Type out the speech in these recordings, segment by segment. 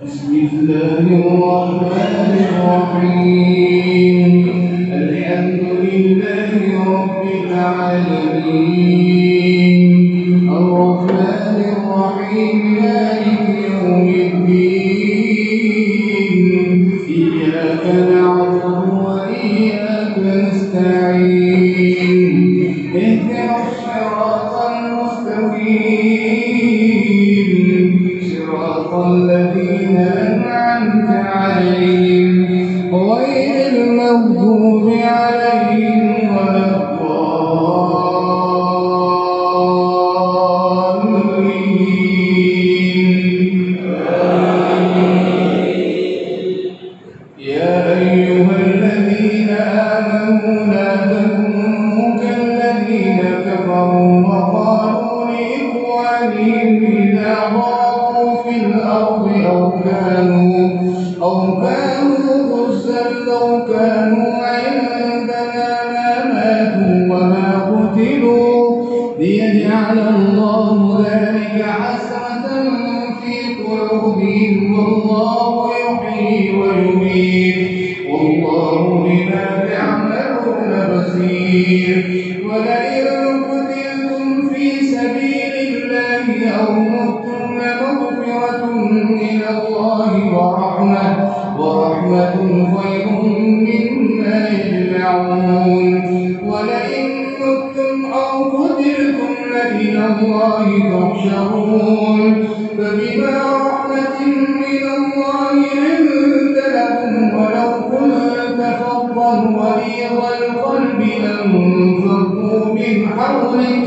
بسم الله الرحمن الرحيم. الحمد لله رب العالمين، الرحمن الرحيم، مالك يوم الدين. إياك نعبد وإياك نستعين. اهدنا الصراط المستقيم، صراط الذين أنعمت عليهم غير المغضوب عليهم ولا الضالين. يا أيها الذين آمنوا لا تكونوا كالذين كفروا وقالوا لإخوانهم إذا ضاقوا في الأرض أو كانوا غزا لو كانوا عندنا ما ماتوا وما قتلوا ليجعل الله ذلك حسرة في قلوبهم، والله يحيي ويميت والله بما تعملون بصير. ولئن قتلتم في سبيل الله أو متم لمغفرة من الله ورحمة خير مما يجمعون. ولئن متم أو قتلتم لإلى الله تحشرون. فبما رحمة من الله لنت لهم ولو كنت فظا غليظ القلب لانفضوا من حولك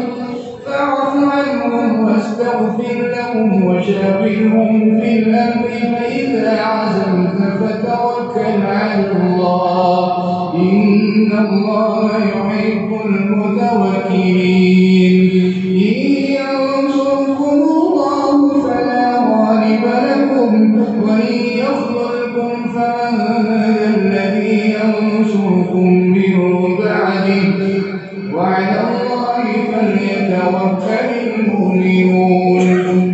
فاعف عنهم واستغفر لهم وشاورهم في الأمر، فإذا عزمت فتوكل على الله، إن الله يحب المتوكلين. إن ينصركم الله فلا غالب لكم وإن يخذلكم فمن ذا الذي ينصركم من بعده وعلى الله فليتوكل المؤمنون.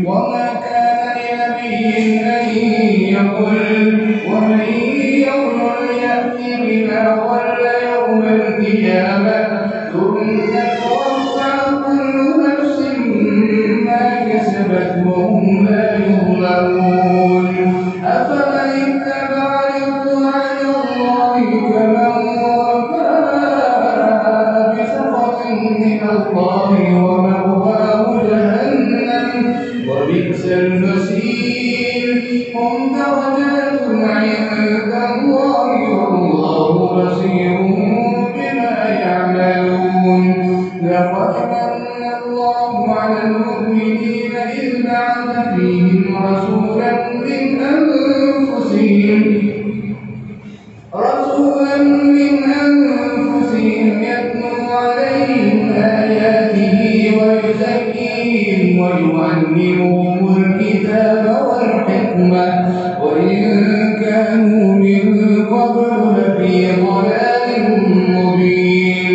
وما كان لنبي أن يقل ومن يغل يأت بما غل يوم القيامة ثم توفى كل نفس ما كسبت وهم لا يظلمون. أفمن اتبع رضوان الله كمن باء بسخط من الله ومأواه جهنم وبئس المصير. هم درجات عند الله والله بصير بما يعملون. لقد من الله على المؤمنين إذ بعث فيهم رسولا من أنفسهم يتلو عليهم آياته ويزكيهم ويعلمهم الكتاب والحكمة وإن كانوا من قبل لفي ضلال مبين.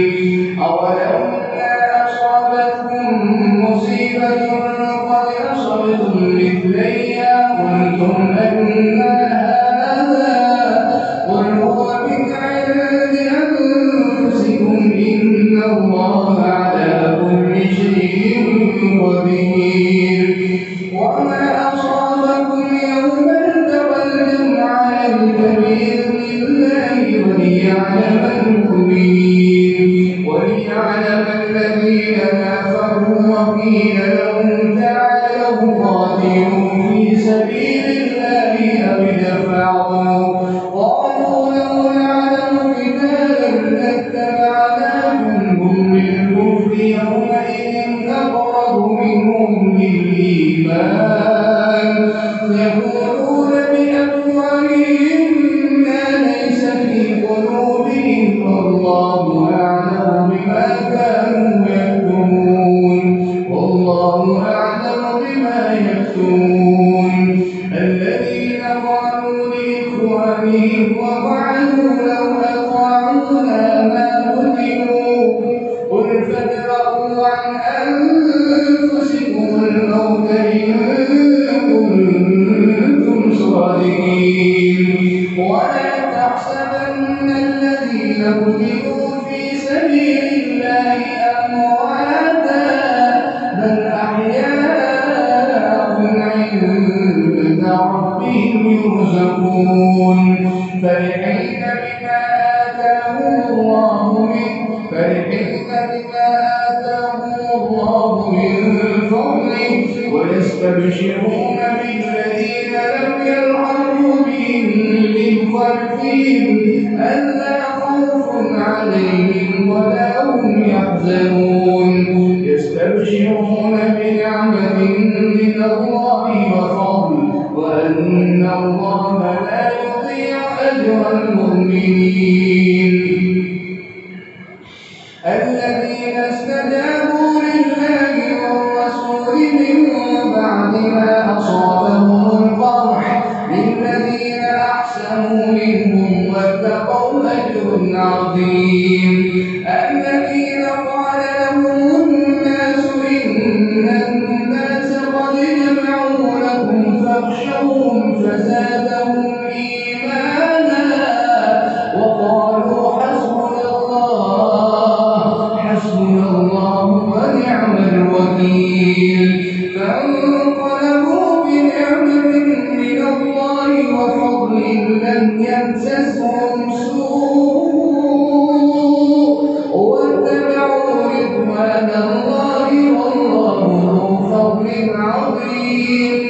أولما أصابتكم مصيبة قد أصبتم مثليها قلتم أن هذا قل هو من عند أنفسكم إن الله على كل شيء قدير. وما أصابكم يوم التقى الجمعان فبإذن الله وليعلم المؤمنين وليعلم الذين نافقوا وقيل لهم تعالوا قاتلوا في سبيل الله أو ادفعوا قالوا لو نعلم قتالا لاتبعناكم هم للكفر يومئذ أقرب منهم للإيمان يقولون بأفواههم ما ليس في قلوبهم والله أعلم بما كانوا يكتمون. والله أعلم بما يكتمون. الذين قالوا لإخوانهم وقعدوا لو أطاعونا ما قتلوا قل فادرءوا عن أنفسكم الموت إن كنتم صادقين. ولا تحسبن الذين قتلوا في سبيل الله أمواتا بل أحياء عند ربهم يرزقون فرحين بما آتاهم الله من فضله ويستبشرون بالذين لم يلحقوا بهم من خلفهم ألا خوف عليهم ولا هم يحزنون يستبشرون بنعمة من الله وفضل وأن الله لا يضيع أجر المؤمنين الذين استجابوا لله والرسول من بعد ما أصابهم القرح للذين أحسنوا منهم واتقوا أجر عظيم الذين قال لهم الناس إن الناس قد جمعوا لكم فاخشوهم فزادهم إيمانا وقالوا حسبنا الله ونعم الوكيل فانقلبوا بنعمة من الله وفضل لم يمسسهم سوء واتبعوا رضوان الله والله ذو فضل عظيم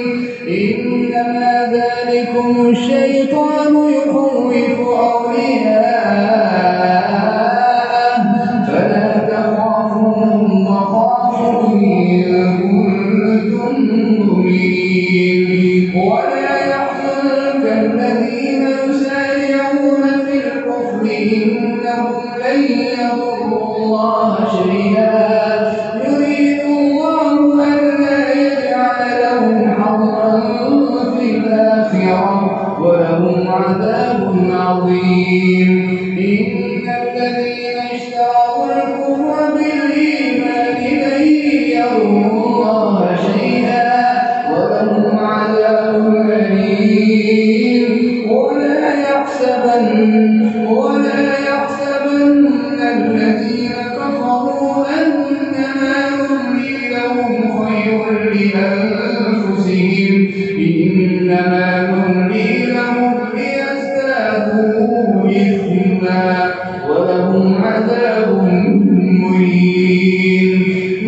إنما ذلكم الشيطان يخوف أولياءه فلا تخافوهم وخافون إن كنتم مؤمنين ولا يحزنك الذين يسارعون في الكفر إنهم لن يضروا الله شيئا يريد الله ألا يجعل لهم حظا في الآخرة ولهم عذاب عظيم إن الذين اشتروا الكفر بالإيمان لن يضروا الله شيئا ولهم عذاب أليم ولا يحسبن الذين كفروا أنما نملي لهم خير لأنفسهم إنما نملي لهم ليزدادوا إثما ولهم عذاب مهين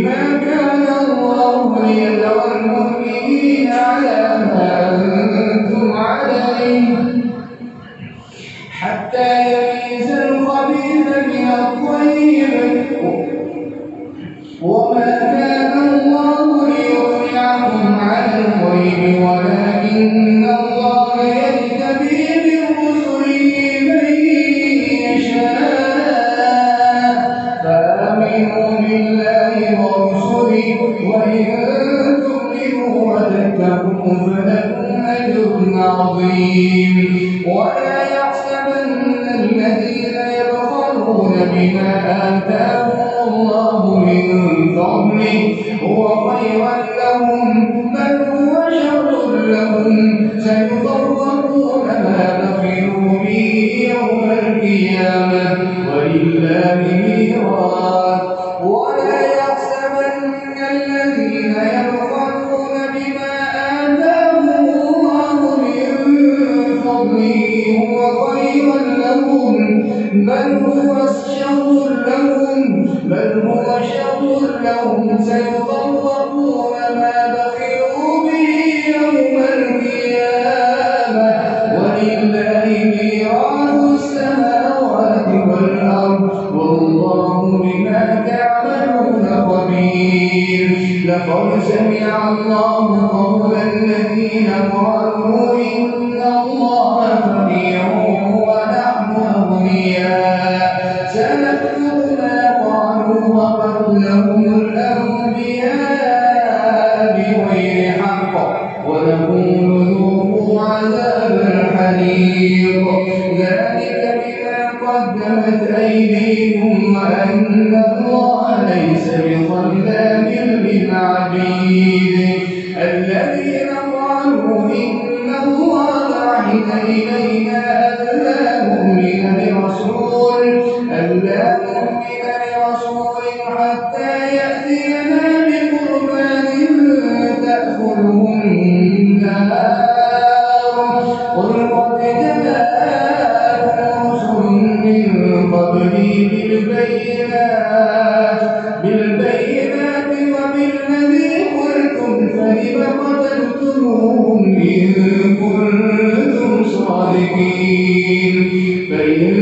ما كان الله ليذر المؤمنين على ما أنتم عليه حتى يميز الخبيث من الطيب وما كان الله ليطلعكم على الغيب ولكن الله يجتبي من رسله من يشاء فآمنوا بالله ورسله وإن تؤمنوا وتتقوا فلكم أجر عظيم ولا يحسبن الذين يبخلون بما آتاهم الله من فضله هو خيرا لهم بل هو شر لهم سيطوقون ما بخلوا به يوم القيامة ولله ميراث ولا يحسبن الذين يبخلون بما آتاهم الله من فضله هو خيرا لهم بل هو شر لهم سيطوقون ما بخلوا به يوم القيامة ولله ميراث السماوات والأرض والله بما تعملون خبير لقد سمع الله قول الذين قالوا إن الله فقير ونحن أغنياء سنكتب ما قالوا وقتلهم الأنبياء بغير حق ونقول ذوقوا عذاب الحريق ذلك بما قدمت أيديكم وأن الله ليس بظلام للعبيد الذين قالوا إن الله عهد إلينا ألا رسول ألا نؤمن لرسول حتى يأتينا بقربان تأكله النار قل قد جاءكم رسل من قبلي بالبينات وبالذي قلتم فلم قتلتموهم إن كنتم صادقين فإن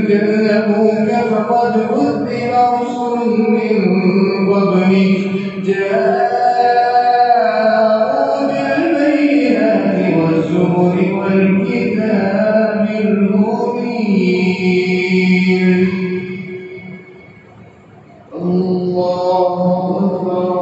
كذبوك فقد كذب رسل من قبلك جاءوا بالبينات والزبر والكتاب المبين. الله أكبر.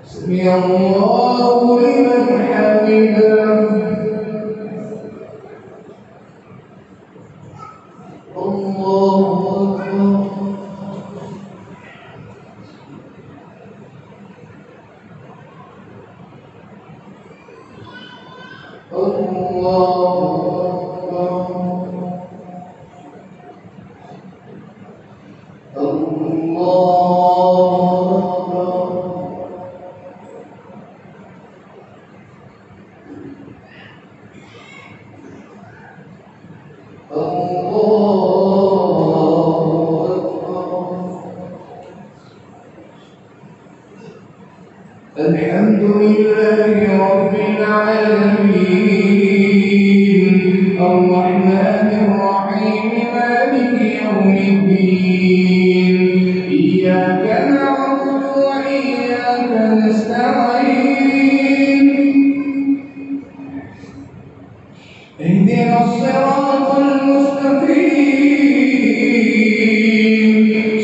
سمع الله لمن حمده. الله أكبر. الحمد لله رب العالمين الرحمن الرحيم مالك يوم الدين إياك نعبد وإياك نستعين اهدنا الصراط المستقيم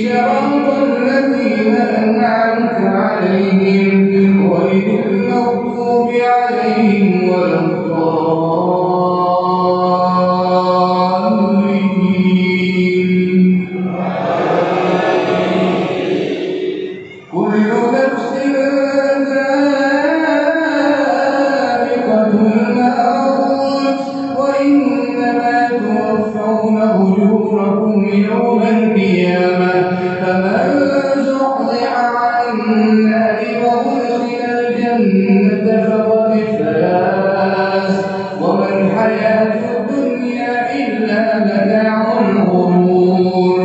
صراط الذين أنعمت عليهم غير المغضوب عليهم ولا الضالين. كل نفس ذائقة الموت وإنما توفون أجوركم يوم القيامة فمن زحزح عن النار وأدخل الجنة فقد فاز وما الحياة الدنيا إلا متاع الغرور.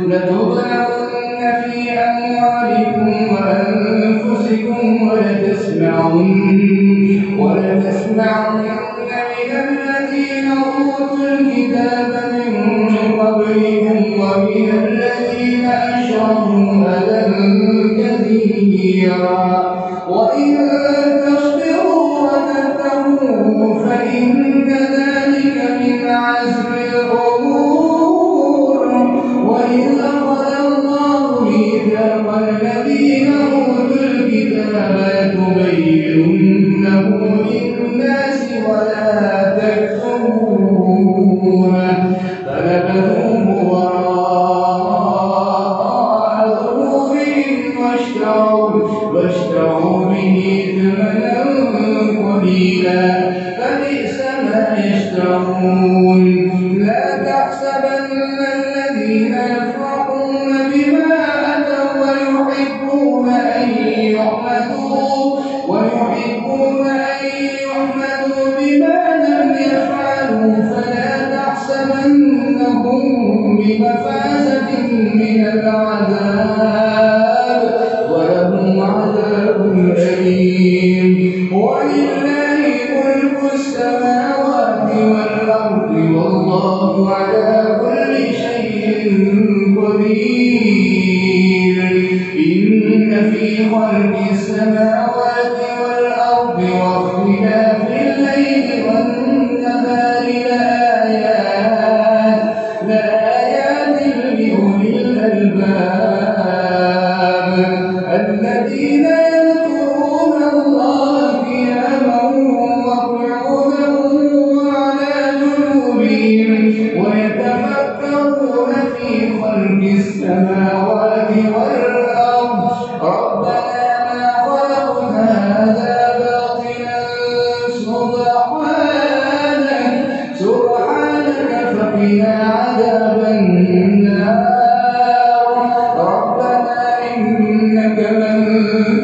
لتبلغن في أموالكم وأنفسكم ولتسمعن من الذين أوتوا الكتاب من قبلكم ومن الذين أشركوا أذى كثيرا وإن تصبروا وتتقوا فإن ذلك من عزم الأمور. وإذ أخذ الله ميثاق الذين أوتوا الكتاب لتبيننه للناس ولا تكتمونه فنبذوه وراء ظهورهم واشتروا به ثمنا قليلا فبئس ما يشترون. لا تحسبن الذين يفرحون بما أتوا ويحبون أن يحمدوا بما لم يفعلوا فلا تحسبنهم بمفازة من العذاب ولهم عذاب أليم. ولله ملك السماوات والأرض والله على كل شيء قدير. إن في خلق السماوات والأرض واختلاف الليل والنهار لآيات لأولي الألباب الذين يذكرون الله قياما وقعودا وعلى جنوبهم ويتفكرون في خلق السماوات والأرض ربنا ما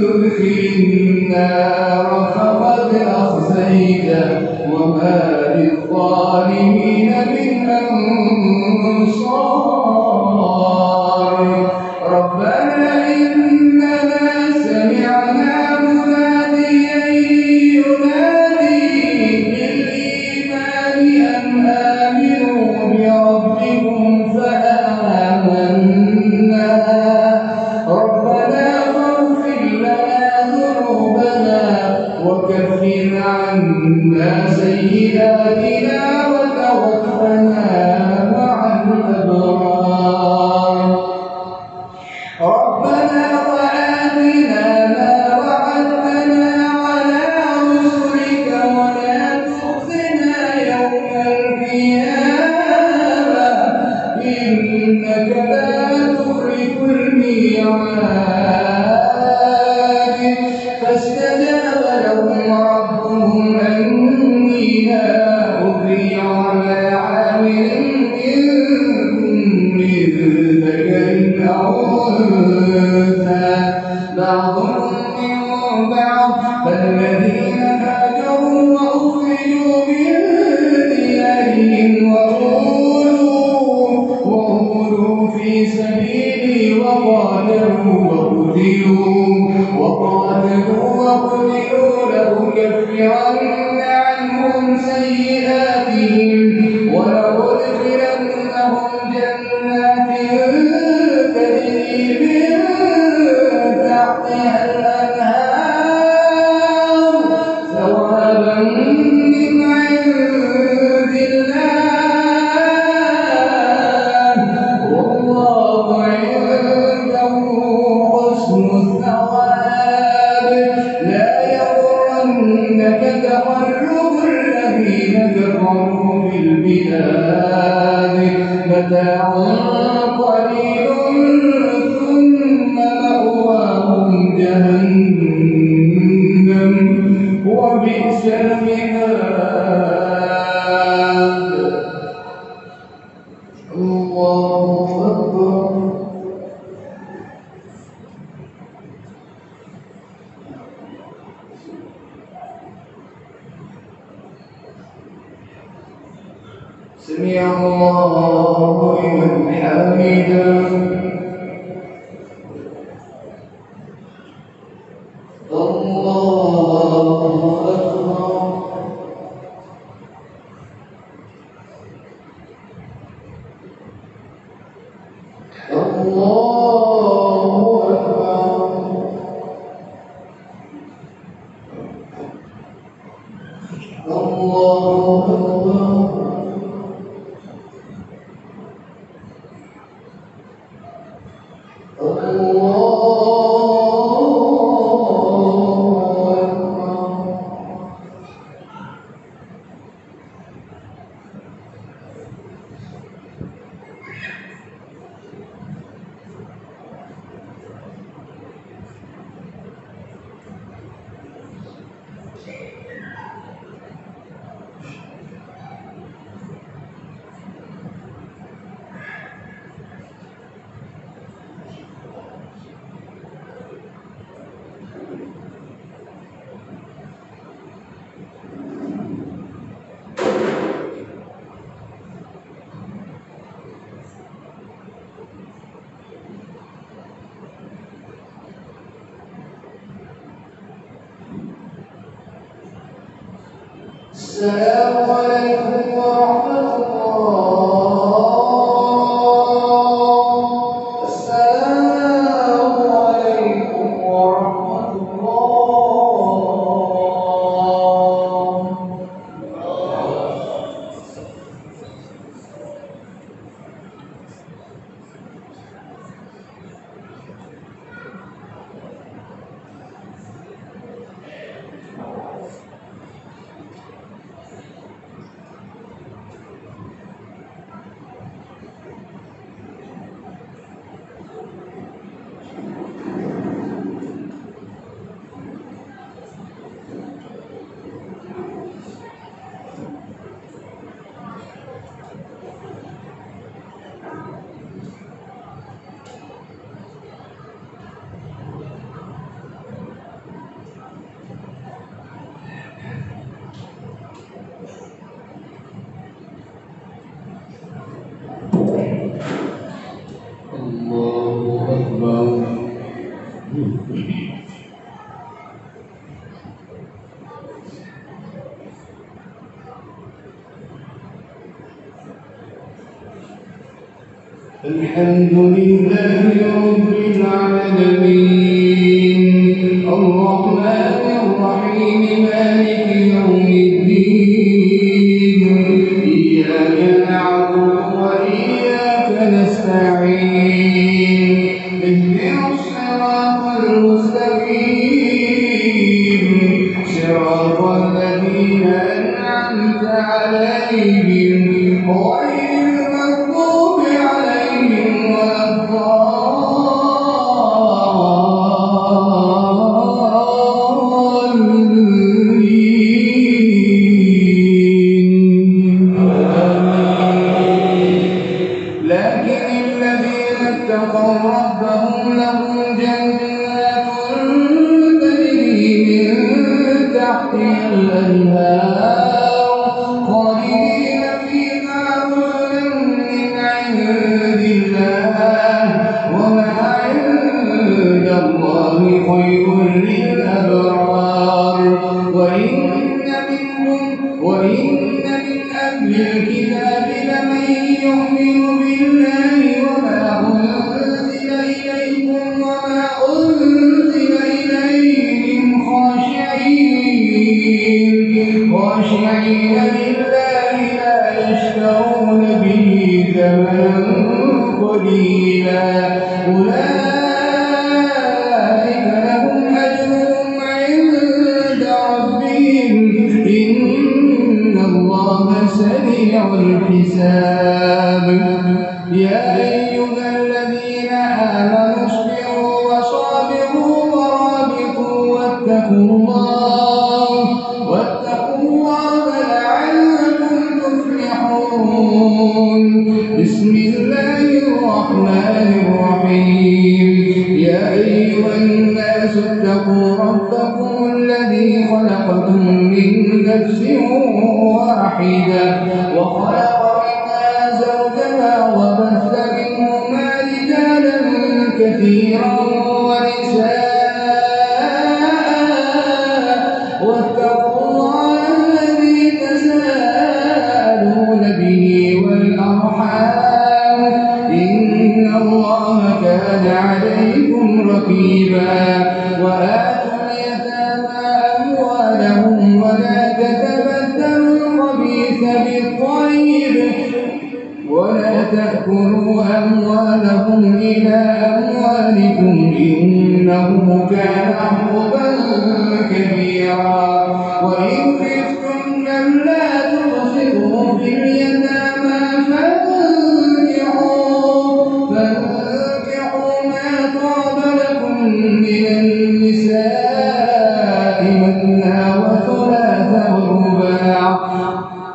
تدخل النار فقد أخزيته وما للظالمين من أنصار ربنا إننا سمعنا مناديا ينادي للإيمان أن آمنوا بربكم فآمنا ربنا فاغفر لنا ذنوبنا وكفر عنا سيئاتنا وتوفنا مع الأبرار ربنا وآتنا ما وعدتنا على رسلك ولا تخزنا يوم القيامة إنك لا تخلف الميعاد فاستجاب لهم ربهم أني لا أضيع عمل عامل منكم من ذكر أو أنثى بعضهم من بعض فالذين هاجروا وأخرجوا من ديارهم وأولوا في سبيلي وقتلوا لأكفرن عنهم سيئاتهم ولأدخلنهم جنات تجري من تحتها الأنهار ثوابا من عند الله والله عنده حسن الثواب لا يغرنك تقلب الذين كفروا في البلاد متاع قليل ثم مأواهم جهنم وبئس المهاد الله أكبر سمع الله لمن حمده الله أكبر الله أكبر الله أكبر السلام عليكم ورحمة الله السلام عليكم ورحمة الله الحمد لله رب العالمين الرحمن الرحيم مالك يوم الدين إياك نعبد وإياك نستعين اهدنا الصراط المستقيم صراط الذين أنعمت عليهم غير المغضوب عليهم ولا الضالين. لكن الذين اتقوا ربهم لهم جنات تجري من تحتها الأنهار خالدين فيها نزلا من عند الله وما عند الله خير للأبرار. وإن من أهل الكتاب لمن يؤمن بالله وما أنزل إليكم وما أنزل إليهم خاشعين لله لا يشترون به ثمنا قليلا أولئك لهم أجرهم عند ربهم إن الله سريع الحساب. يا أيها الذين آمنوا اصبروا وصابروا ورابطوا واتقوا الله لعلكم تفلحون. بسم الله الرحمن الرحيم. يا أيها الناس اتقوا ربكم الذي خلقكم من نفس واحدة وخلق منها زوجها وبث منهما رجالا كثيرا ونساء واتقوا الله الذي تساءلون به والأرحام إن الله كان عليكم رقيبا. وآتوا اليتامى أموالهم ولا تتبدلوا الخبيث بالطيب ولا تأكلوا أموالهم إلى أموالكم إنه كان حوبا كبيرا. وإن خفتم ألا تقسطوا في اليتامى فانكحوا ما طاب لكم من النساء مثنى وثلاث ورباع.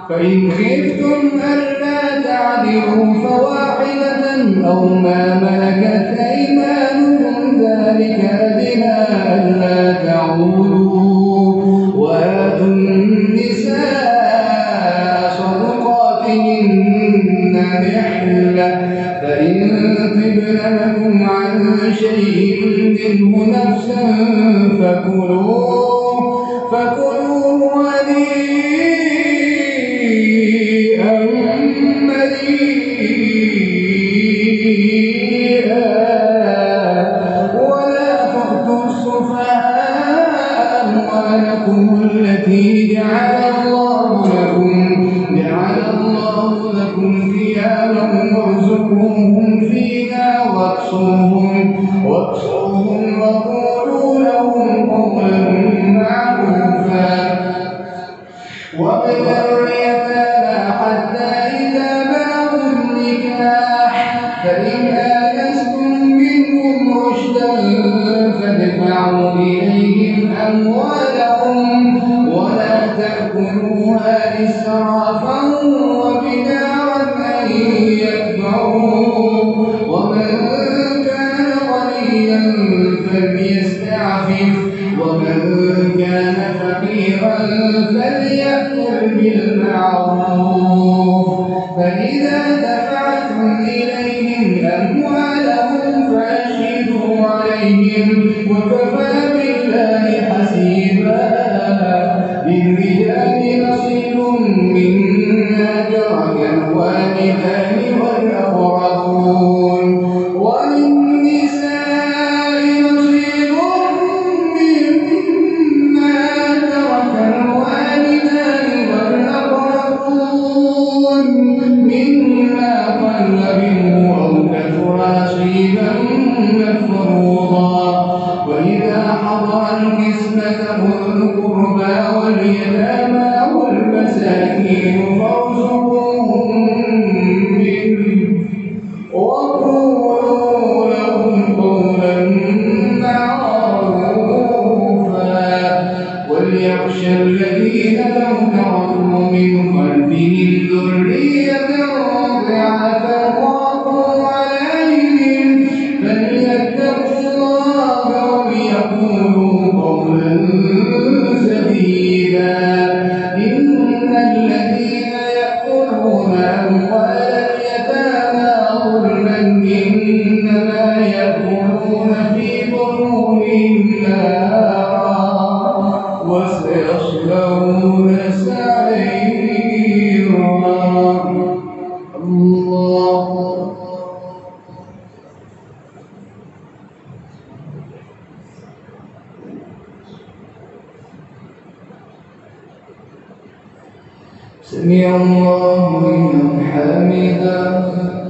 فإن خفتم ألا تعدلوا فواحدة أو ما ملكت أيمانكم ذلك أدنى ألا تعولوا. وآتوا النساء صدقاتهن نحلة فإن طبن لكم عن شيء منه نفسا فكلوه هنيئا مريئا. ولا تؤتوا السفهاء أموالكم التي جعل الله لكم قياما وارزقوهم فيها واكسوهم وقولوا لهم قولا معروفا. وابتلوا اليتامى حتى إذا بلغوا النكاح فإن آنستم منهم رشدا فادفعوا إليهم أموالهم ولا تأكلوها إسرافا وبدارا أن يكبروا. ومن كان غنيا فليستعفف ومن كان فقيرا فليأكل بالمعروف. فإذا دفعتم إليهم أموالهم فأشهدوا عليهم وكفى بالله حسيبا. للرجال نصيب مما ترك الوالدان والأقربون حضر القسمة أولو القربى واليتامى والمساكين فارزقوهم منه وقولوا لهم قولا معروفا وليخشى الذين لو تركوا من خلفهم ذرية ضعافا خافوا عليهم فليتقوا الله وليقولوا قولا سديدا إن الذين يأكلون أموال اليتامى ظلما إنما يأكلون في بطونهم نارا وسيصلون سعيرا. الله سمع الله لمن حمده.